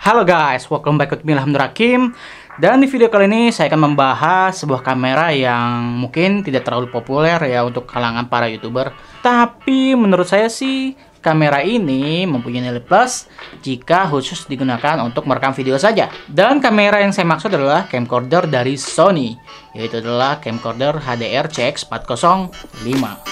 Halo guys, welcome back with me Ilham Nur Hakim. Dan di video kali ini saya akan membahas sebuah kamera yang mungkin tidak terlalu populer ya untuk kalangan para YouTuber. Tapi menurut saya sih kamera ini mempunyai nilai plus jika khusus digunakan untuk merekam video saja. Dan kamera yang saya maksud adalah camcorder dari Sony, yaitu adalah camcorder HDR CX405.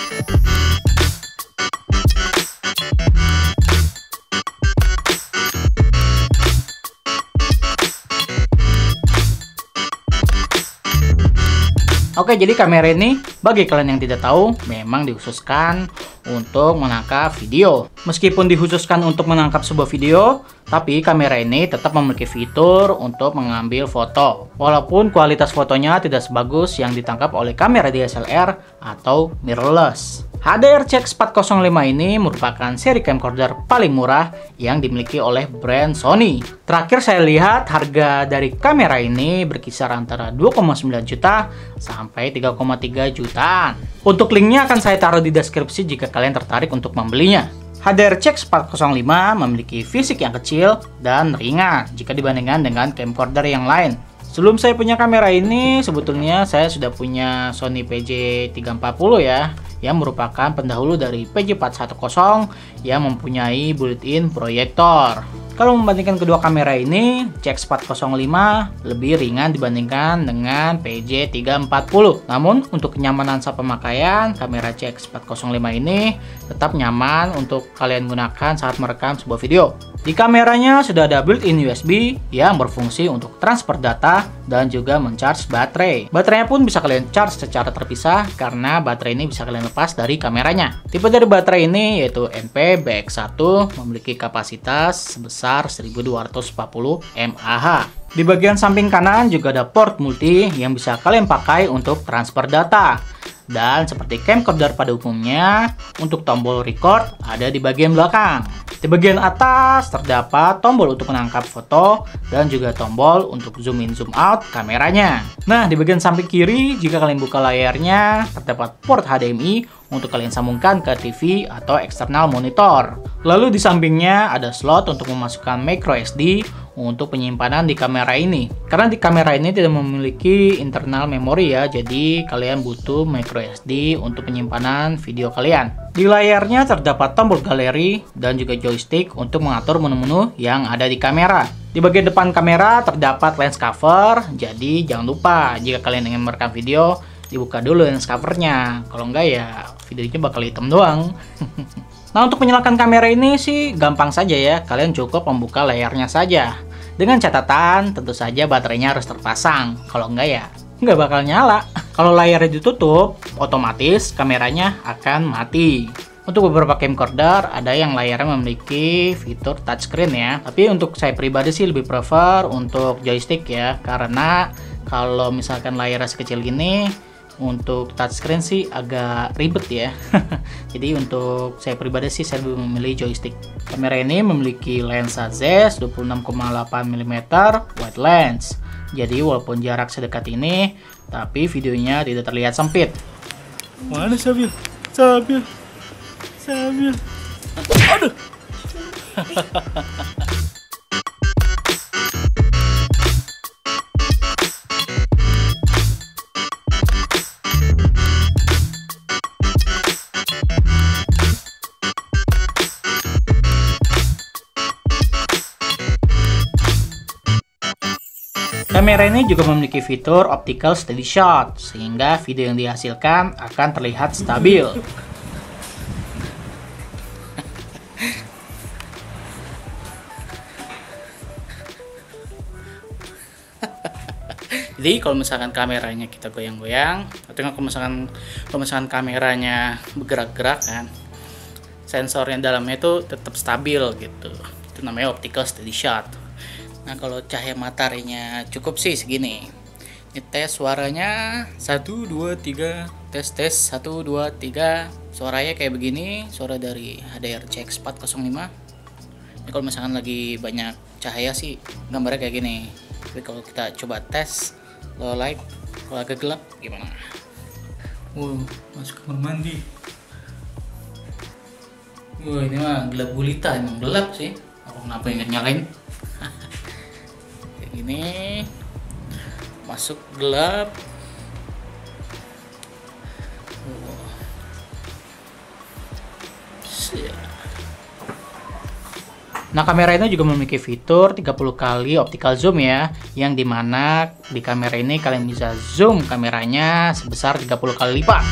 Oke, jadi kamera ini bagi kalian yang tidak tahu memang dikhususkan untuk menangkap video. Meskipun dikhususkan untuk menangkap sebuah video, tapi kamera ini tetap memiliki fitur untuk mengambil foto. Walaupun kualitas fotonya tidak sebagus yang ditangkap oleh kamera DSLR atau mirrorless. HDR CX405 ini merupakan seri camcorder paling murah yang dimiliki oleh brand Sony. Terakhir saya lihat harga dari kamera ini berkisar antara 2,9 juta sampai 3,3 jutaan. Untuk linknya akan saya taruh di deskripsi jika kalian tertarik untuk membelinya. HDR CX405 memiliki fisik yang kecil dan ringan jika dibandingkan dengan camcorder yang lain. Sebelum saya punya kamera ini, sebetulnya saya sudah punya Sony PJ340 ya, yang merupakan pendahulu dari PJ410 yang mempunyai built-in proyektor. Kalau membandingkan kedua kamera ini, CX405 lebih ringan dibandingkan dengan PJ340. Namun untuk kenyamanan saat pemakaian, kamera CX405 ini tetap nyaman untuk kalian gunakan saat merekam sebuah video. Di kameranya sudah ada built-in USB yang berfungsi untuk transfer data dan juga mencharge baterai. Baterainya pun bisa kalian charge secara terpisah karena baterai ini bisa kalian lepas dari kameranya. Tipe dari baterai ini yaitu NP-BX1 memiliki kapasitas sebesar 1240 mAh. Di bagian samping kanan juga ada port multi yang bisa kalian pakai untuk transfer data. Dan seperti camcorder pada umumnya, untuk tombol record ada di bagian belakang. Di bagian atas terdapat tombol untuk menangkap foto dan juga tombol untuk zoom in zoom out kameranya. Nah, di bagian samping kiri jika kalian buka layarnya terdapat port HDMI untuk kalian sambungkan ke TV atau eksternal monitor. Lalu di sampingnya ada slot untuk memasukkan micro SD untuk penyimpanan di kamera ini. Karena di kamera ini tidak memiliki internal memori ya, jadi kalian butuh micro SD untuk penyimpanan video kalian. Di layarnya terdapat tombol galeri dan juga joystick untuk mengatur menu-menu yang ada di kamera. Di bagian depan kamera terdapat lens cover, jadi jangan lupa jika kalian ingin merekam video, dibuka dulu lens covernya. Kalau enggak ya videonya bakal hitam doang. Nah, untuk menyalakan kamera ini sih gampang saja ya. Kalian cukup membuka layarnya saja. Dengan catatan tentu saja baterainya harus terpasang. Kalau enggak ya nggak bakal nyala. Kalau layarnya ditutup, otomatis kameranya akan mati. Untuk beberapa camcorder ada yang layarnya memiliki fitur touchscreen ya. Tapi untuk saya pribadi sih lebih prefer untuk joystick ya. Karena kalau misalkan layarnya sekecil gini, untuk touchscreen sih agak ribet ya. Jadi untuk saya pribadi sih saya lebih memilih joystick. Kamera ini memiliki lensa Z 26,8 mm wide lens. Jadi walaupun jarak sedekat ini, tapi videonya tidak terlihat sempit. Mana Sabil? Sabil. Aduh. Kamera ini juga memiliki fitur optical steady shot, sehingga video yang dihasilkan akan terlihat stabil. Jadi kalau misalkan kameranya kita goyang-goyang, atau kalau misalkan kameranya bergerak-gerak kan, sensornya dalamnya itu tetap stabil gitu. Itu namanya optical steady shot. Nah, kalau cahaya mataharinya cukup sih segini. Ini tes suaranya 1 2 3, tes 1 2 3. Suaranya kayak begini, suara dari HDR CX405. Ini kalau misalkan lagi banyak cahaya sih gambarnya kayak gini. Tapi kalau kita coba tes low light, kalau agak gelap gimana? Masuk kamar mandi. Wah, ini mah gelap gulita, emang gelap sih. Kenapa ingat nyalain? Ini masuk gelap. Nah, kamera ini juga memiliki fitur 30 kali optical zoom ya, yang dimana di kamera ini kalian bisa zoom kameranya sebesar 30 kali lipat.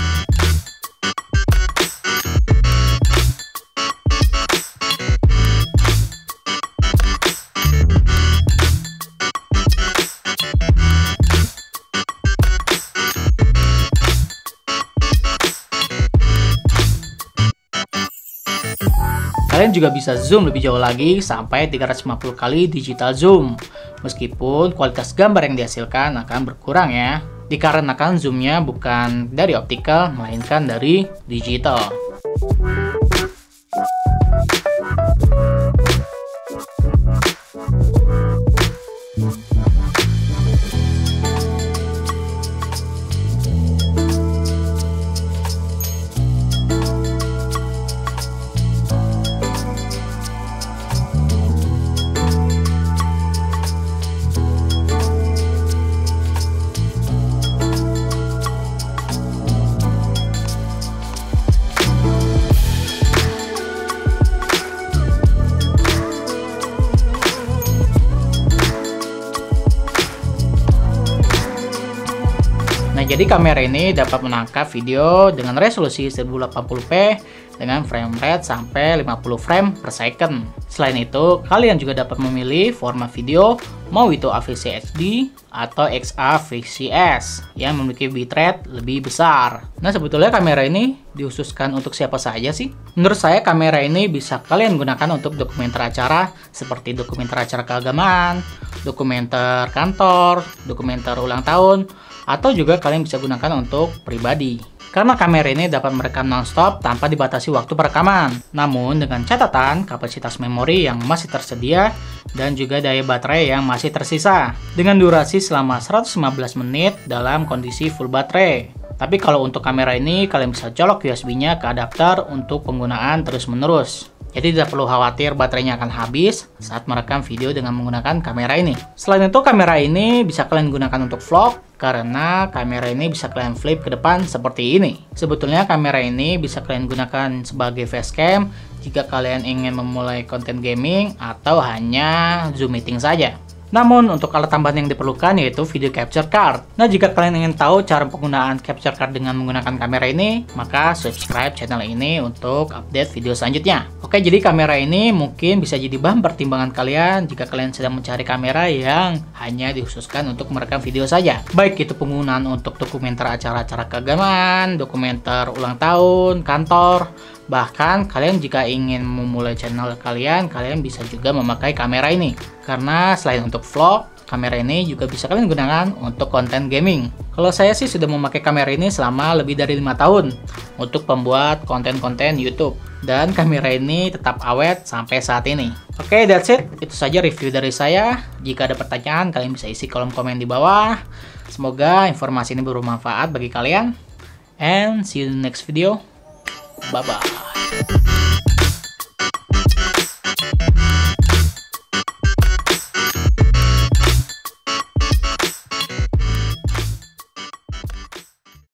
Kalian juga bisa zoom lebih jauh lagi sampai 350 kali digital zoom. Meskipun kualitas gambar yang dihasilkan akan berkurang ya, dikarenakan zoomnya bukan dari optical melainkan dari digital. Nah, jadi kamera ini dapat menangkap video dengan resolusi 1080p dengan frame rate sampai 50 frame per second. Selain itu, kalian juga dapat memilih format video, mau itu AVC HD atau XAVCS yang memiliki bitrate lebih besar. Nah, sebetulnya kamera ini dikhususkan untuk siapa saja sih? Menurut saya, kamera ini bisa kalian gunakan untuk dokumenter acara seperti dokumenter acara keagamaan, dokumenter kantor, dokumenter ulang tahun, atau juga kalian bisa gunakan untuk pribadi. Karena kamera ini dapat merekam non-stop tanpa dibatasi waktu perekaman. Namun dengan catatan kapasitas memori yang masih tersedia dan juga daya baterai yang masih tersisa. Dengan durasi selama 115 menit dalam kondisi full baterai. Tapi kalau untuk kamera ini kalian bisa colok USB-nya ke adapter untuk penggunaan terus-menerus. Jadi tidak perlu khawatir baterainya akan habis saat merekam video dengan menggunakan kamera ini. Selain itu, kamera ini bisa kalian gunakan untuk vlog karena kamera ini bisa kalian flip ke depan seperti ini. Sebetulnya kamera ini bisa kalian gunakan sebagai facecam jika kalian ingin memulai konten gaming atau hanya Zoom meeting saja. Namun untuk alat tambahan yang diperlukan yaitu video capture card. Nah, jika kalian ingin tahu cara penggunaan capture card dengan menggunakan kamera ini, maka subscribe channel ini untuk update video selanjutnya. Oke, jadi kamera ini mungkin bisa jadi bahan pertimbangan kalian jika kalian sedang mencari kamera yang hanya dikhususkan untuk merekam video saja. Baik itu penggunaan untuk dokumenter acara-acara keagamaan, dokumenter ulang tahun, kantor, bahkan kalian jika ingin memulai channel kalian bisa juga memakai kamera ini. Karena selain untuk vlog, kamera ini juga bisa kalian gunakan untuk konten gaming. Kalau saya sih sudah memakai kamera ini selama lebih dari 5 tahun untuk pembuat konten-konten YouTube. Dan kamera ini tetap awet sampai saat ini. Oke, that's it. Itu saja review dari saya. Jika ada pertanyaan, kalian bisa isi kolom komen di bawah. Semoga informasi ini bermanfaat bagi kalian. And see you in the next video. Bye-bye.